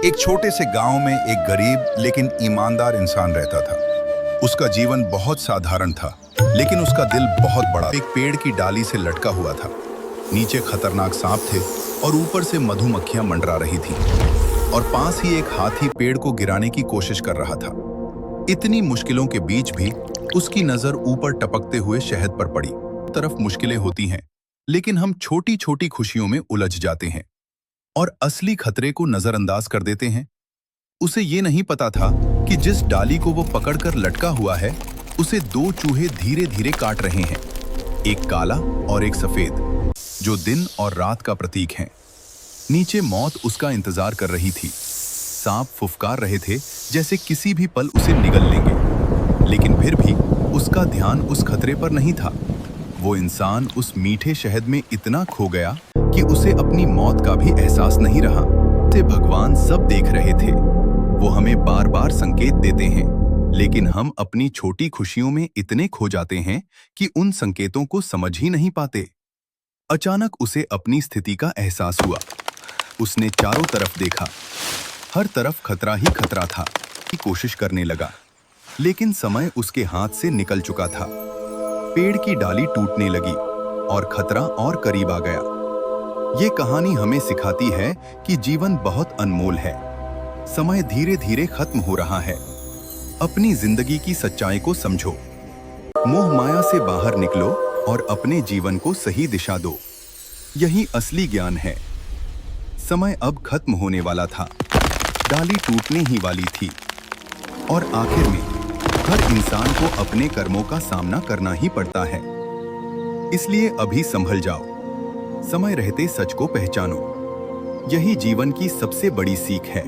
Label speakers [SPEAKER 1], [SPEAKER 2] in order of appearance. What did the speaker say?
[SPEAKER 1] एक छोटे से गांव में एक गरीब लेकिन ईमानदार इंसान रहता था। उसका जीवन बहुत साधारण था, लेकिन उसका दिल बहुत बड़ा। एक पेड़ की डाली से लटका हुआ था। नीचे खतरनाक सांप थे और ऊपर से मधुमक्खियां मंडरा रही थीं। और पास ही एक हाथी पेड़ को गिराने की कोशिश कर रहा था। इतनी मुश्किलों के बीच भी उसकी नजर ऊपर टपकते हुए शहद पर पड़ी। तरफ मुश्किलें होती हैं, लेकिन हम छोटी छोटी खुशियों में उलझ जाते हैं और असली खतरे को नजरअंदाज कर देते हैं। उसे ये नहीं पता था कि जिस डाली को वो पकड़कर लटका हुआ है, उसे दो चूहे धीरे धीरे काट रहे हैं, एक काला और एक सफेद, जो दिन और रात का प्रतीक हैं। नीचे मौत उसका इंतजार कर रही थी। सांप फुफकार रहे थे जैसे किसी भी पल उसे निगल लेंगे, लेकिन फिर भी उसका ध्यान उस खतरे पर नहीं था। वो इंसान उस मीठे शहद में इतना खो गया कि उसे अपनी मौत का भी एहसास नहीं रहा। उसे भगवान सब देख रहे थे। वो हमें बार बार संकेत देते हैं, लेकिन हम अपनी छोटी खुशियों में इतने खो जाते हैं कि उन संकेतों को समझ ही नहीं पाते। अचानक उसे अपनी स्थिति का एहसास हुआ। उसने चारों तरफ देखा। हर तरफ खतरा ही खतरा था। कोशिश करने लगा, लेकिन समय उसके हाथ से निकल चुका था। पेड़ की डाली टूटने लगी और खतरा और करीब आ गया। ये कहानी हमें सिखाती है कि जीवन बहुत अनमोल है। समय धीरे धीरे खत्म हो रहा है। अपनी जिंदगी की सच्चाई को समझो। मोह माया से बाहर निकलो और अपने जीवन को सही दिशा दो। यही असली ज्ञान है। समय अब खत्म होने वाला था। डाली टूटने ही वाली थी और आखिर में हर इंसान को अपने कर्मों का सामना करना ही पड़ता है। इसलिए अभी संभल जाओ। समय रहते सच को पहचानो। यही जीवन की सबसे बड़ी सीख है।